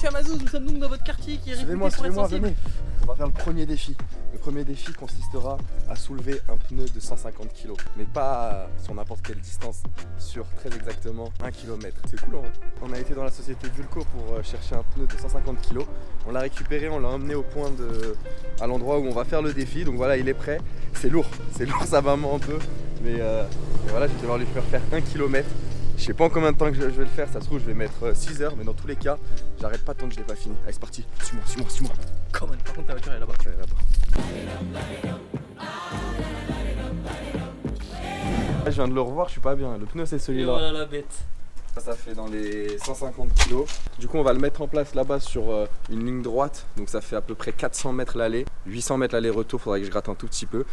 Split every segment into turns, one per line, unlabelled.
Kamazouz, nous sommes donc dans votre quartier qui est réputé pour être sensible.
Venez. On va faire le premier défi. Le premier défi consistera à soulever un pneu de 150 kg. Mais pas sur n'importe quelle distance, sur très exactement 1 km. C'est cool en vrai. On a été dans la société Vulco pour chercher un pneu de 150 kg. On l'a récupéré, on l'a emmené au point à l'endroit où on va faire le défi. Donc voilà, il est prêt. C'est lourd, ça va un peu. Mais voilà, je vais devoir lui faire 1 km. Je sais pas en combien de temps que je vais le faire, ça se trouve je vais mettre 6 heures, mais dans tous les cas, j'arrête pas tant que je l'ai pas fini. Allez, c'est parti, suis-moi.
Comment? Par contre, ta voiture elle est là-bas.
Elle est là-bas. Je viens de le revoir, je suis pas bien. Le pneu c'est
Et
celui-là.
voilà la bête.
Ça fait dans les 150 kg. Du coup, on va le mettre en place là-bas sur une ligne droite. Donc ça fait à peu près 400 mètres l'aller, 800 mètres l'aller-retour. Faudrait que je gratte un tout petit peu.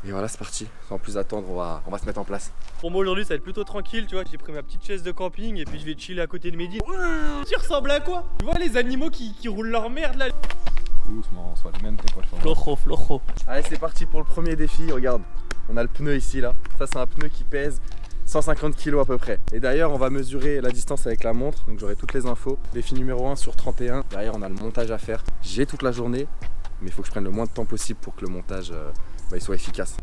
Et voilà, c'est parti. Sans plus attendre, on va se mettre en place.
Pour moi aujourd'hui ça va être plutôt tranquille, tu vois, j'ai pris ma petite chaise de camping et puis je vais chiller à côté de Mehdi. Tu ressembles à quoi? Tu vois les animaux qui roulent leur merde là?
Doucement, soit le même, t'es pas le
Flojo.
Allez, c'est parti pour le premier défi. Regarde, on a le pneu ici là. Ça, c'est un pneu qui pèse 150 kg à peu près. Et d'ailleurs, on va mesurer la distance avec la montre. Donc j'aurai toutes les infos. Défi numéro 1 sur 31. Derrière, on a le montage à faire. J'ai toute la journée, mais il faut que je prenne le moins de temps possible pour que le montage il soit efficace.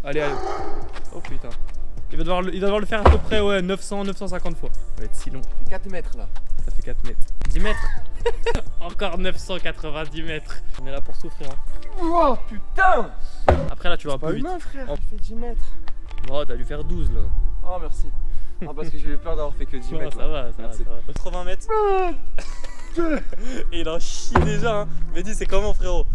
Allez. Oh putain. Il va devoir le faire à peu près 900-950 fois. Ça va être si long.
4 mètres là.
Ça fait 4 mètres. 10 mètres. Encore 990 mètres. On est là pour souffrir. Hein.
Oh putain!
Après là tu vas un
Pas
peu vite.
humain, frère. On fait 10 mètres.
Oh t'as dû faire 12 là.
Oh merci. Ah, parce que j'ai eu peur d'avoir fait que 10 mètres.
Ça va.
80 mètres. Et il en chie déjà. Hein. Mais dis, c'est comment, frérot?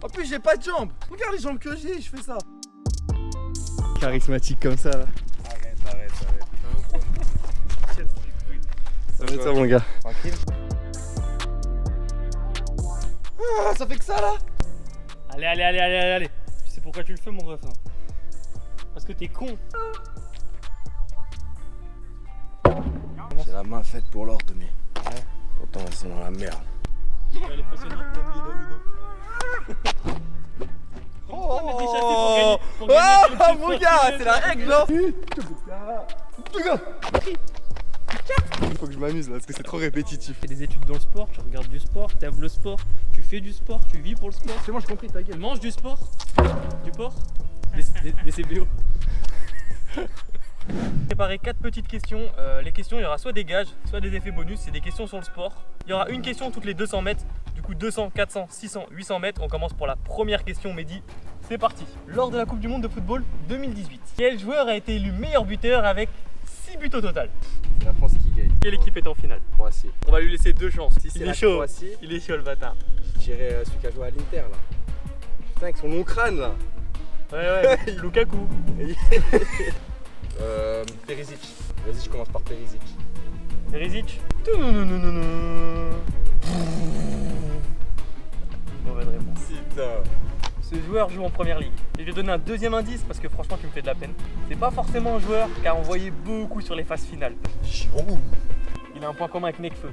En plus, j'ai pas de jambes. Regarde les jambes que j'ai, je fais ça. Charismatique comme ça là.
Arrête.
Ça va être ça, mon gars.
Tranquille.
Ah, ça fait que ça là.
Allez. Tu sais pourquoi tu le fais mon ref hein? Parce que t'es con.
J'ai la main faite pour l'ordre, mais pourtant elles sont dans la merde.
Elle est passionnante.
Oh, mon gars, c'est la règle là. Faut que je m'amuse là parce que c'est trop répétitif.
Tu fais des études dans le sport, tu regardes du sport, tu aimes le sport, tu fais du sport, tu vis pour le sport.
C'est bon, j'ai compris, ta gueule.
Tu manges du sport, du porc, des CBO. J'ai préparé 4 petites questions. Les questions, il y aura soit des gages, soit des effets bonus. C'est des questions sur le sport. Il y aura une question toutes les 200 mètres. Du coup, 200, 400, 600, 800 mètres. On commence pour la première question, Mehdi. C'est parti. Lors de la Coupe du Monde de football 2018, quel joueur a été élu meilleur buteur avec 6 buts au total?
C'est la France qui gagne.
Quelle équipe est en finale?
Croatie.
On va lui laisser 2 chances.
Si c'est
Il
la
est chaud.
Croatie,
Il est chaud le bâtard.
je dirais celui qui a joué à l'Inter là. Putain, avec son long crâne là.
Ouais, Lukaku.
Perisic. Vas-y, je commence par Perisic.
Perisic. Mauvaise réponse.
Putain.
Ce joueur joue en première ligue. Et je vais donner un deuxième indice parce que franchement tu me fais de la peine. C'est pas forcément un joueur car on voyait beaucoup sur les phases finales.
Giroud.
Il a un point commun avec Nekfeu.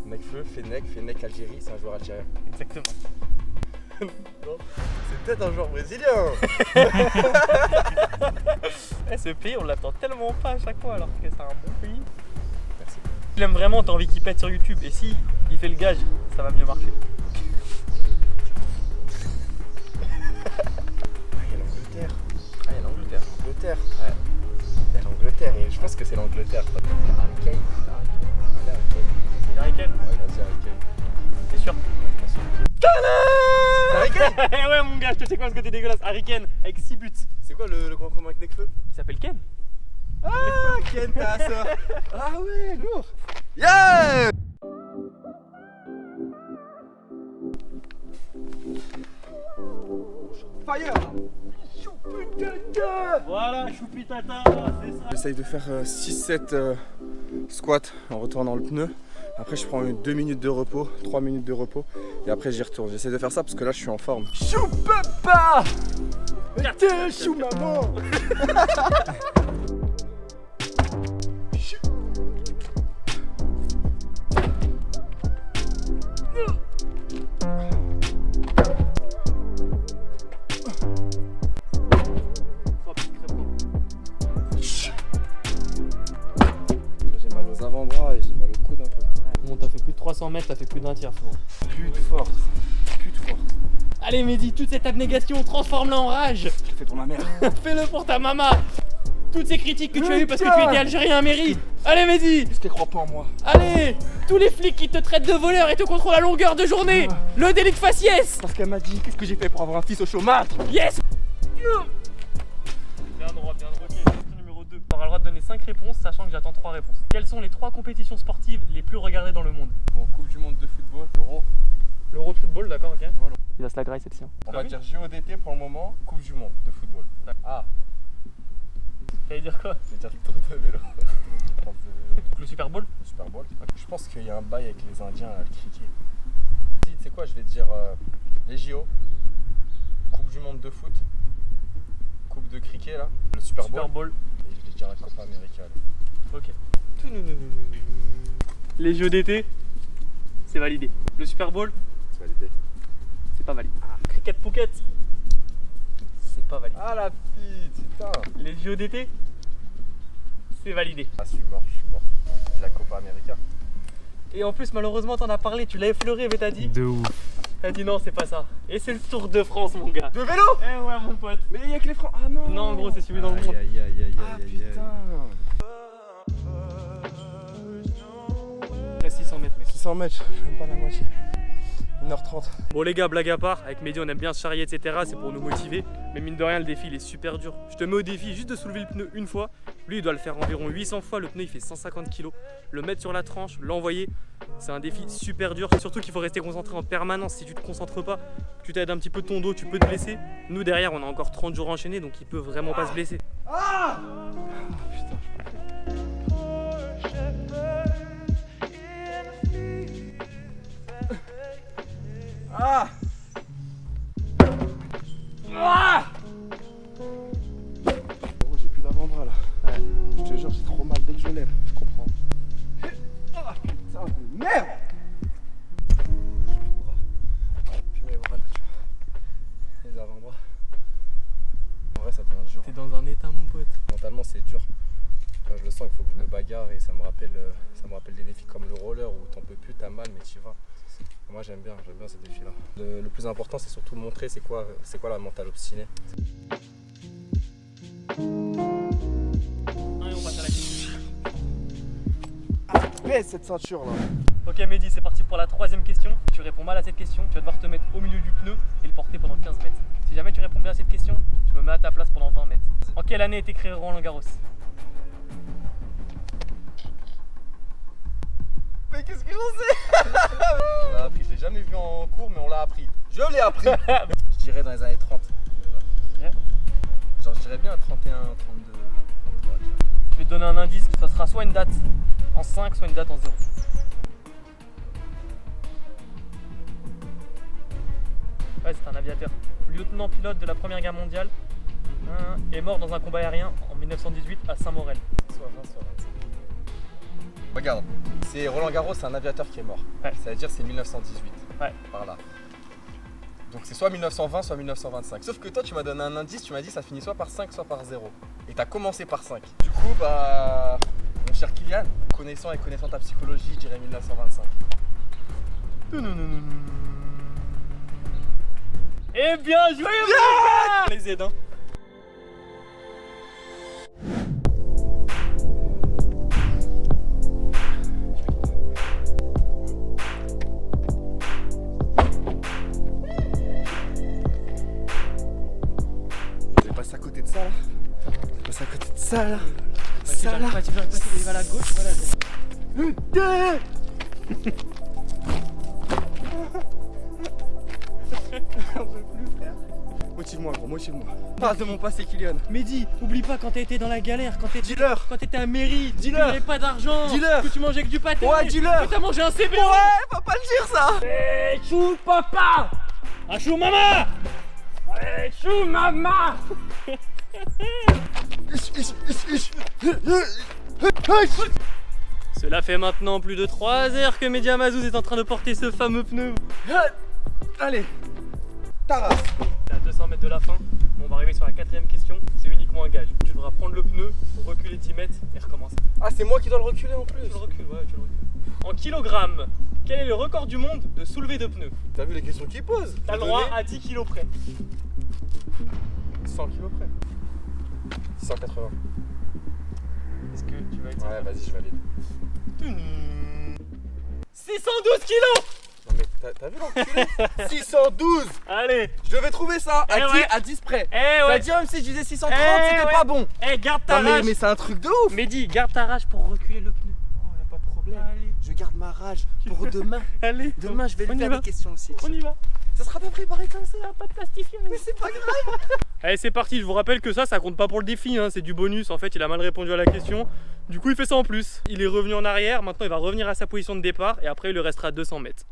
Nekfeu, Fennec Algérie, c'est un joueur algérien.
Exactement.
C'est peut-être un joueur brésilien.
Ce pays on l'attend tellement pas à chaque fois alors que c'est un bon pays.
Merci.
Tu l'aimes vraiment, t'as envie qu'il pète sur YouTube et si il fait le gage, ça va mieux marcher.
Il y a l'Angleterre. L'Angleterre. Ouais. Il y a l'Angleterre et je pense que c'est l'Angleterre. Harry Kane.
Harry Kane.
Ouais, vas-y, Harry Kane.
T'es sûr?
Harry Kane.
Ouais mon gars, je te sais quoi parce que t'es dégueulasse. Harry Kane avec 6 buts.
C'est quoi le grand commun avec Nekfeu?
Il s'appelle Ken.
Ah, Ken, ta sœur. Ah ouais, lourd. Yeah. Fire.
Voilà, choupitata, c'est ça.
J'essaye de faire 6-7 squats en retournant le pneu. Après je prends 2 minutes de repos, 3 minutes de repos et après j'y retourne. J'essaie de faire ça parce que là je suis en forme. Chou papa. Chou maman.
d'un tiers, souvent.
Plus de force. Plus de force.
Allez Mehdi, toute cette abnégation, transforme-la en rage.
Je le fais pour ma mère.
Fais-le pour ta maman. Toutes ces critiques que tu as eues parce que tu étais algérien mérite. Allez Mehdi.
Est-ce qu'elle croit pas en moi?
Allez. Tous les flics qui te traitent de voleur et te contrôlent à longueur de journée. Le délit de faciès.
Parce qu'elle m'a dit, qu'est-ce que j'ai fait pour avoir un fils au chômage?
Yes. Bien droit, bien droit. Ok, question numéro 2. Tu auras le droit de donner 5 réponses, sachant que j'attends 3 réponses. Quelles sont les 3 compétitions sportives les plus regardées dans le monde?
Bon, Coupe du monde de football, l'Euro.
L'Euro de football, d'accord, ok.
Voilà.
Il va se la graille cette sien.
On va dire JODT pour le moment, Coupe du monde de football. Ah,
T'allais dire quoi?
je vais dire le tour de vélo.
Le Super Bowl?
Le Super Bowl. Je pense qu'il y a un bail avec les Indiens, là, le cricket. Dis, tu sais quoi, je vais te dire les JO, Coupe du monde de foot, Coupe de cricket, là, le Super Bowl. Et je vais dire la Copa América.
Ok. Les jeux d'été, c'est validé. Le Super Bowl,
C'est validé.
c'est pas validé. Cricket Phuket, c'est pas validé.
Ah la pite, putain.
Les jeux d'été, c'est validé.
Ah, je suis mort. La Copa América.
Et en plus, malheureusement, t'en as parlé, tu l'as effleuré, mais t'as dit.
De ouf.
T'as dit non, c'est pas ça. Et c'est le Tour de France, mon gars.
De vélo.
Eh ouais, mon pote.
Mais il y a que les francs. Ah non.
Non, en gros, c'est celui dans le monde.
Ah putain.
600 mètres, mec.
600 mètres, je même pas la moitié. 1h30.
Bon les gars, blague à part, avec Mehdi on aime bien se charrier etc, c'est pour nous motiver. Mais mine de rien le défi il est super dur. Je te mets au défi juste de soulever le pneu une fois. Lui il doit le faire environ 800 fois, le pneu il fait 150 kg. Le mettre sur la tranche, l'envoyer, c'est un défi super dur. Surtout qu'il faut rester concentré en permanence. Si tu te concentres pas, tu t'aides un petit peu ton dos, tu peux te blesser. Nous derrière on a encore 30 jours enchaînés donc il peut vraiment pas se blesser.
Ah putain. Ah Oh, j'ai plus d'avant-bras là.
Ouais.
Je te jure, j'ai trop mal dès que je lève, je comprends. Ah putain de merde. Puis mes bras là, tu vois. Les avant-bras. En vrai, ça devient dur.
T'es dans un état mon pote.
Mentalement, c'est dur. Enfin, je le sens qu'il faut que je me bagarre et ça me rappelle des défis comme le roller où t'en peux plus, t'as mal mais t'y vas. Moi j'aime bien ces défis-là. Le plus important c'est surtout montrer c'est quoi la mentale obstinée.
Allez, on passe à la question.
Pèse cette ceinture là.
Ok Mehdi, c'est parti pour la 3ème question. Si tu réponds mal à cette question, tu vas devoir te mettre au milieu du pneu et le porter pendant 15 mètres. Si jamais tu réponds bien à cette question, je me mets à ta place pendant 20 mètres. En quelle année a été créé Roland Garros?
Mais qu'est-ce que j'en sais? On l'a appris, je l'ai jamais vu en cours mais on l'a appris. Je l'ai appris. Je dirais dans les années 30.
Yeah.
Genre je dirais bien 31, 32, 33.
Je vais te donner un indice, ça sera soit une date en 5, soit une date en 0. Ouais, c'est un aviateur. Lieutenant pilote de la Première Guerre mondiale, est mort dans un combat aérien en 1918 à Saint-Maurel.
Soit 20, soit 25. Regarde, c'est Roland Garros, c'est un aviateur qui est mort.
Ouais.
Ça veut dire c'est 1918.
Ouais.
Par là. Donc c'est soit 1920, soit 1925. Sauf que toi, tu m'as donné un indice, tu m'as dit ça finit soit par 5, soit par 0. Et t'as commencé par 5. Du coup, bah, mon cher Kylian, connaissant ta psychologie, je dirais 1925.
Eh bien joué, mon gars!
Les aides, hein.
Vous passé à côté de ça là. Vous passé à côté de ça là.
Ça là. Tu vas à la gauche, tu vas à la droite.
J'en peux plus frère. Motive-moi gros, motive-moi. Parle de mon passé Kylian.
Mehdi, oublie pas quand t'as été dans la galère, quand t'étais
Dis-leur.
à mairie,
Dis-leur.
tu n'avais pas d'argent,
Dis-leur.
que tu mangeais que du pâté,
Ouais, dis-leur.
que t'as mangé un CB.
Ouais, faut pas le dire ça.
Hey, chou papa, ah chou maman, hey, chou maman. Cela fait maintenant plus de 3 heures que Mehdi Amazouz est en train de porter ce fameux pneu.
Allez, ta race.
T'es à 200 mètres de la fin. On va arriver sur la 4ème question. C'est uniquement un gage. Tu devras prendre le pneu, reculer 10 mètres et recommencer.
Ah, c'est moi qui dois le reculer en plus.
Tu le recules, ouais, tu le recules. En kilogrammes, Quel est le record du monde de soulevé de pneus?
T'as vu les questions qu'ils posent?
T'as le droit à 10 kg près.
100 kilos près. 180.
Est-ce que tu vas être
Ouais, vas-y, je valide.
612 kg.
Non mais t'as vu l'enculé? 612.
Allez.
Je devais trouver ça à,
Eh
10,
ouais.
à 10 près.
Eh
Ça
ouais.
dit même si je disais 630,
Eh
c'était
ouais.
pas bon.
Eh, garde ta
Non
rage.
mais c'est un truc de ouf.
Mehdi, garde ta rage pour reculer le pneu.
Oh, y a pas de problème.
Allez.
Je garde ma rage pour demain.
Allez.
Demain, je vais
On
lui
y
faire
va.
des questions aussi.
On y va.
Ça sera pas préparé comme ça.
Pas de plastifier.
Mais c'est pas grave.
Allez, c'est parti. Je vous rappelle que ça compte pas pour le défi, hein. C'est du bonus. En fait, il a mal répondu à la question. Du coup, il fait ça en plus. Il est revenu en arrière. Maintenant, il va revenir à sa position de départ. Et après, il lui restera 200 mètres.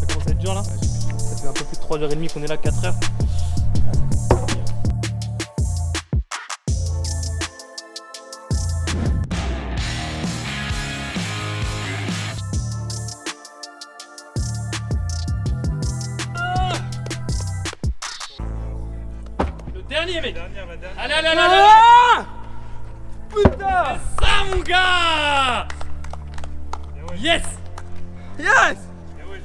Ça commence à être dur là. Ça fait un peu plus de 3h30 qu'on est là, 4h. Le dernier mec.
La dernière.
Allez, allez, allez, allez.
Ah putain.
Ça mon gars.
Eh ouais,
Yes.
Yes.
eh ouais,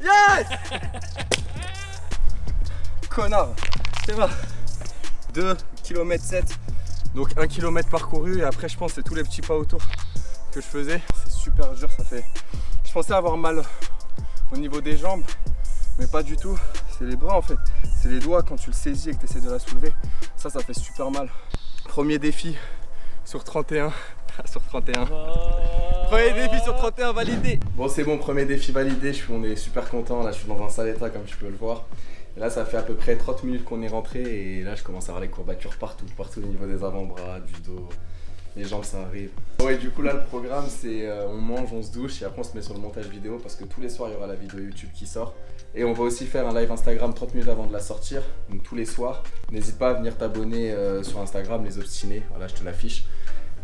je vais
Yes. Connard. C'est bon. 2 km 7. Donc 1 km parcouru et après je pense c'est tous les petits pas autour que je faisais. C'est super dur, ça fait. Je pensais avoir mal au niveau des jambes, mais pas du tout. C'est les bras en fait. C'est les doigts quand tu le saisis et que tu essaies de la soulever. Ça fait super mal. Premier défi sur 31. Sur 31. Premier défi sur 31 validé. Bon c'est bon, premier défi validé, on est super content, là je suis dans un sale état comme tu peux le voir. Et là ça fait à peu près 30 minutes qu'on est rentré et là je commence à avoir les courbatures partout au niveau des avant-bras, du dos, les jambes ça arrive. Bon et du coup là le programme c'est on mange, on se douche et après on se met sur le montage vidéo parce que tous les soirs il y aura la vidéo YouTube qui sort. Et on va aussi faire un live Instagram 30 minutes avant de la sortir, donc tous les soirs. N'hésite pas à venir t'abonner sur Instagram, les obstinés, voilà je te l'affiche.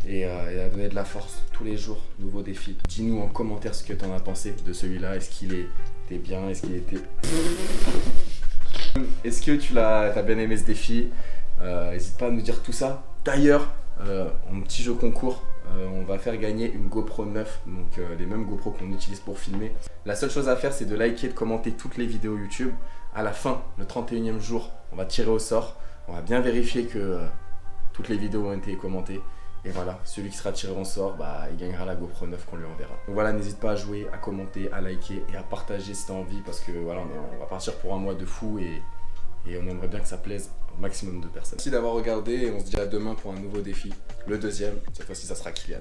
Et à donner de la force tous les jours, nouveaux défis. Dis-nous en commentaire ce que tu en as pensé de celui-là. Est-ce qu'il était bien? Est-ce qu'il était... Est-ce que tu as bien aimé ce défi? N'hésite pas à nous dire tout ça. D'ailleurs, en petit jeu concours, on va faire gagner une GoPro 9, donc les mêmes GoPro qu'on utilise pour filmer. La seule chose à faire, c'est de liker et de commenter toutes les vidéos YouTube. À la fin, le 31e jour, on va tirer au sort. On va bien vérifier que toutes les vidéos ont été commentées. Et voilà, celui qui sera tiré au sort, bah, il gagnera la GoPro 9 qu'on lui enverra. Donc voilà, n'hésite pas à jouer, à commenter, à liker et à partager si tu as envie parce que voilà, on va partir pour un mois de fou et on aimerait bien que ça plaise au maximum de personnes. Merci d'avoir regardé et on se dit à demain pour un nouveau défi. Le deuxième, cette fois-ci ça sera Kylian.